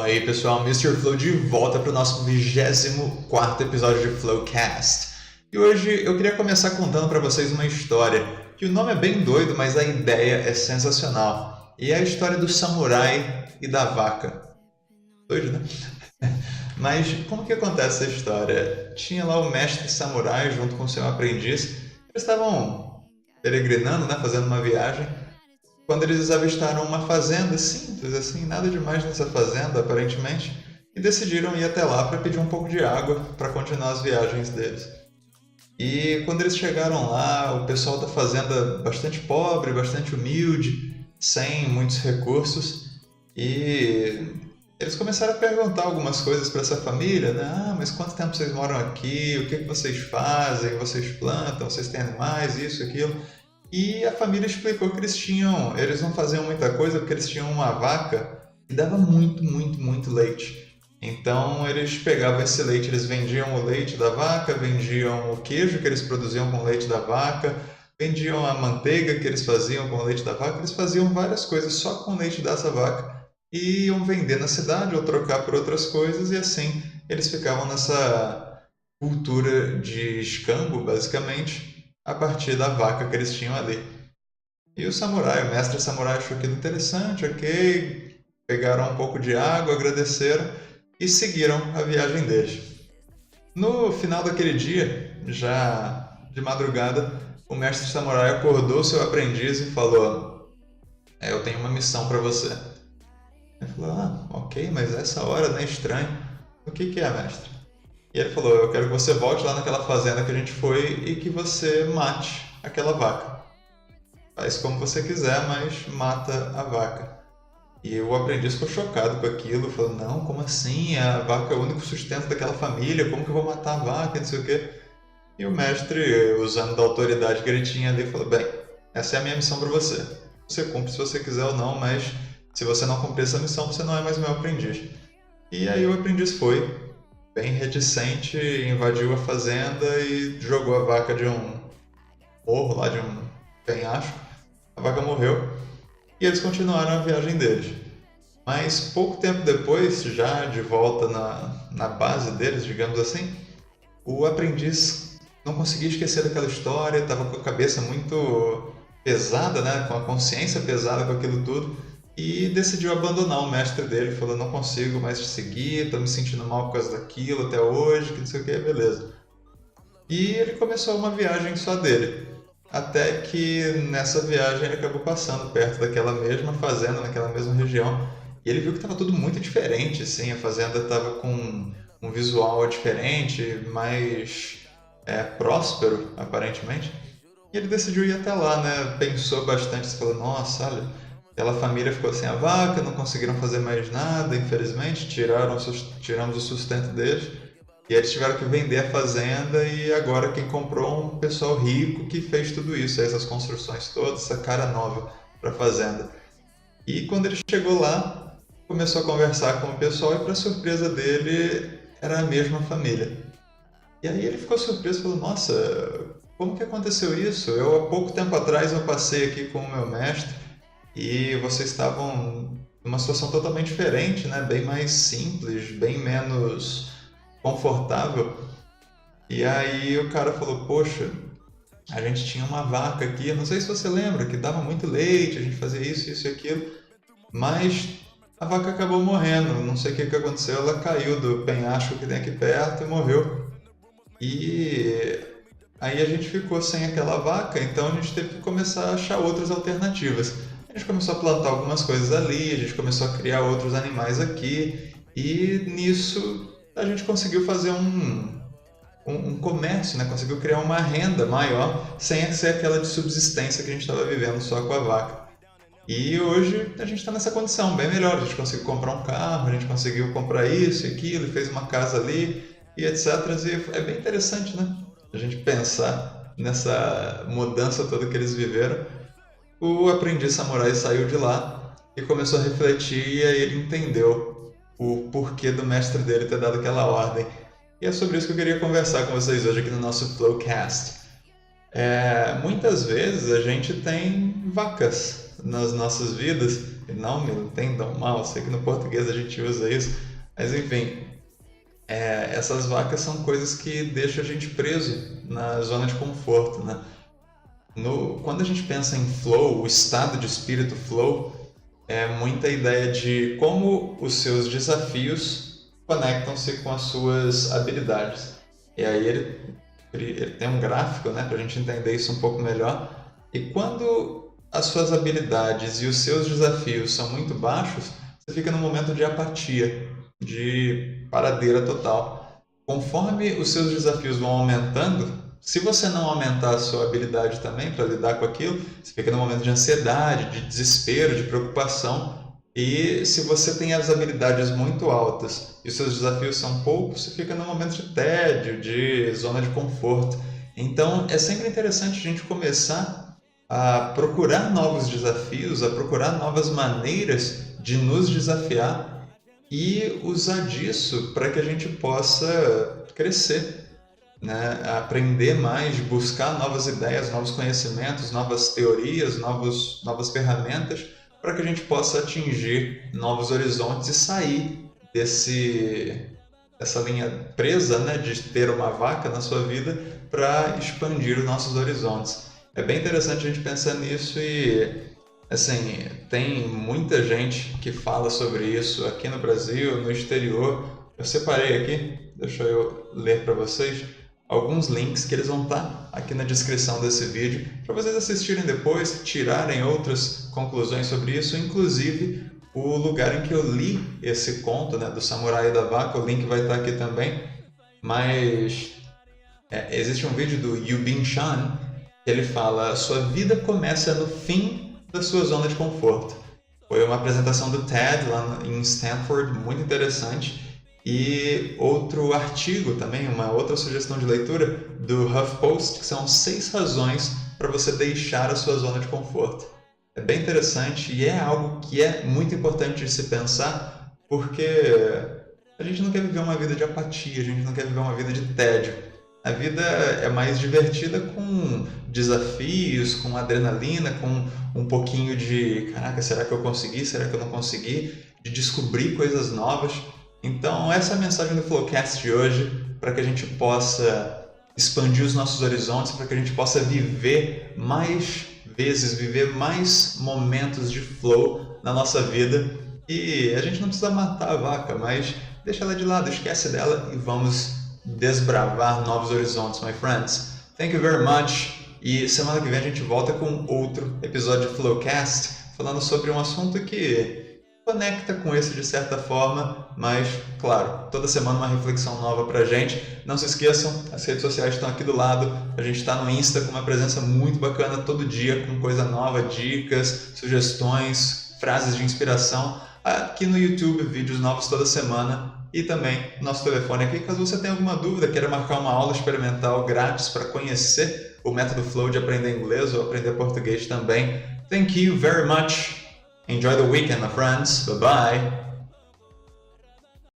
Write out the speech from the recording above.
Fala aí pessoal, Mr. Flow de volta para o nosso 24º episódio de Flowcast. E hoje eu queria começar contando para vocês uma história, que o nome é bem doido, mas a ideia é sensacional. E é a história do samurai e da vaca. Doido, né? Mas como que acontece essa história? Tinha lá o mestre samurai junto com o seu aprendiz. Eles estavam peregrinando, né, fazendo uma viagem, quando eles avistaram uma fazenda simples, assim, nada demais nessa fazenda, aparentemente, e decidiram ir até lá para pedir um pouco de água para continuar as viagens deles. E quando eles chegaram lá, o pessoal da fazenda bastante pobre, bastante humilde, sem muitos recursos, e eles começaram a perguntar algumas coisas para essa família, né? Ah, mas quanto tempo vocês moram aqui? O que que vocês fazem? Vocês plantam? Vocês têm animais? Isso, aquilo. E a família explicou que eles não faziam muita coisa porque eles tinham uma vaca que dava muito leite. Então eles pegavam esse leite, eles vendiam o leite da vaca, vendiam o queijo que eles produziam com o leite da vaca, vendiam a manteiga que eles faziam com o leite da vaca, eles faziam várias coisas só com o leite dessa vaca e iam vender na cidade ou trocar por outras coisas e assim eles ficavam nessa cultura de escambo, basicamente, a partir da vaca que eles tinham ali. E o mestre samurai achou aquilo interessante, ok, pegaram um pouco de água, agradeceram e seguiram a viagem deles. No final daquele dia, já de madrugada, o mestre samurai acordou seu aprendiz e falou: eu tenho uma missão para você. Ele falou: ah, ok, mas essa hora, né, estranho. O que é, mestre? E ele falou: eu quero que você volte lá naquela fazenda que a gente foi e que você mate aquela vaca. Faz como você quiser, mas mata a vaca. E o aprendiz ficou chocado com aquilo, falou: não, como assim? A vaca é o único sustento daquela família, como que eu vou matar a vaca, não sei o quê. E o mestre, usando da autoridade que ele tinha ali, falou: bem, essa é a minha missão para você. Você cumpre se você quiser ou não, mas se você não cumprir essa missão, você não é mais meu aprendiz. E aí o aprendiz foi, bem reticente, invadiu a fazenda e jogou a vaca de um morro, lá de um penhasco. A vaca morreu e eles continuaram a viagem deles. Mas pouco tempo depois, já de volta na base deles, digamos assim, o aprendiz não conseguia esquecer daquela história, estava com a cabeça muito pesada, né? Com a consciência pesada com aquilo tudo, e decidiu abandonar o mestre dele. Falou: não consigo mais te seguir, estou me sentindo mal por causa daquilo até hoje, que não sei o que, beleza. E ele começou uma viagem só dele, até que nessa viagem ele acabou passando perto daquela mesma fazenda, naquela mesma região, e ele viu que estava tudo muito diferente, assim, a fazenda estava com um visual diferente, mais próspero, aparentemente. E ele decidiu ir até lá, né? Pensou bastante, falou: nossa, olha, aquela família ficou sem a vaca, não conseguiram fazer mais nada, infelizmente, tiramos o sustento deles. E eles tiveram que vender a fazenda e agora quem comprou um pessoal rico que fez tudo isso, essas construções todas, essa cara nova para a fazenda. E quando ele chegou lá, começou a conversar com o pessoal e para surpresa dele, era a mesma família. E aí ele ficou surpreso e falou: nossa, como que aconteceu isso? Há pouco tempo atrás eu passei aqui com o meu mestre e vocês estavam numa situação totalmente diferente, né? Bem mais simples, bem menos confortável. E aí o cara falou: poxa, a gente tinha uma vaca aqui, não sei se você lembra, que dava muito leite, a gente fazia isso e aquilo, mas a vaca acabou morrendo, não sei o que aconteceu, ela caiu do penhasco que tem aqui perto e morreu. E aí a gente ficou sem aquela vaca, então a gente teve que começar a achar outras alternativas. A gente começou a plantar algumas coisas ali, a gente começou a criar outros animais aqui, e nisso a gente conseguiu fazer um comércio, né? Conseguiu criar uma renda maior sem ser aquela de subsistência que a gente estava vivendo só com a vaca. E hoje a gente está nessa condição bem melhor, a gente conseguiu comprar um carro, a gente conseguiu comprar isso e aquilo, fez uma casa ali e etc. E é bem interessante, né? A gente pensar nessa mudança toda que eles viveram. O aprendiz samurai saiu de lá e começou a refletir, e aí ele entendeu o porquê do mestre dele ter dado aquela ordem. E é sobre isso que eu queria conversar com vocês hoje aqui no nosso Flowcast. Muitas vezes a gente tem vacas nas nossas vidas, não me entendam mal, eu sei que no português a gente usa isso, mas enfim, essas vacas são coisas que deixam a gente preso na zona de conforto, né? Quando a gente pensa em flow, o estado de espírito flow, é muita ideia de como os seus desafios conectam-se com as suas habilidades. E aí ele tem um gráfico, né, para a gente entender isso um pouco melhor. E quando as suas habilidades e os seus desafios são muito baixos, você fica num momento de apatia, de paradeira total. Conforme os seus desafios vão aumentando, se você não aumentar a sua habilidade também para lidar com aquilo, você fica num momento de ansiedade, de desespero, de preocupação. E se você tem as habilidades muito altas e os seus desafios são poucos, você fica num momento de tédio, de zona de conforto. Então é sempre interessante a gente começar a procurar novos desafios, a procurar novas maneiras de nos desafiar e usar disso para que a gente possa crescer, né? Aprender mais, buscar novas ideias, novos conhecimentos, novas teorias, novas ferramentas para que a gente possa atingir novos horizontes e sair dessa linha presa, né, de ter uma vaca na sua vida para expandir os nossos horizontes. É bem interessante a gente pensar nisso e, assim, tem muita gente que fala sobre isso aqui no Brasil, no exterior. Eu separei aqui, deixa eu ler para vocês alguns links que eles vão estar aqui na descrição desse vídeo para vocês assistirem depois, tirarem outras conclusões sobre isso, inclusive o lugar em que eu li esse conto, né, do Samurai e da Vaca. O link vai estar aqui também, mas existe um vídeo do Yubin Chan que ele fala: sua vida começa no fim da sua zona de conforto. Foi uma apresentação do TED lá em Stanford, muito interessante. E outro artigo também, uma outra sugestão de leitura do HuffPost, que são 6 razões para você deixar a sua zona de conforto. É bem interessante e é algo que é muito importante de se pensar, porque a gente não quer viver uma vida de apatia, a gente não quer viver uma vida de tédio. A vida é mais divertida com desafios, com adrenalina, com um pouquinho de caraca, será que eu consegui? Será que eu não consegui? De descobrir coisas novas. Então, essa é a mensagem do Flowcast de hoje, para que a gente possa expandir os nossos horizontes, para que a gente possa viver mais vezes, viver mais momentos de flow na nossa vida. E a gente não precisa matar a vaca, mas deixa ela de lado, esquece dela e vamos desbravar novos horizontes, my friends. Thank you very much. E semana que vem a gente volta com outro episódio do Flowcast, falando sobre um assunto que conecta com esse de certa forma, mas, claro, toda semana uma reflexão nova pra gente. Não se esqueçam, as redes sociais estão aqui do lado, a gente está no Insta com uma presença muito bacana todo dia, com coisa nova, dicas, sugestões, frases de inspiração. Aqui no YouTube, vídeos novos toda semana. E também nosso telefone aqui, caso você tenha alguma dúvida, queira marcar uma aula experimental grátis para conhecer o método Flow de aprender inglês ou aprender português também. Thank you very much. Enjoy the weekend, my friends. Bye-bye.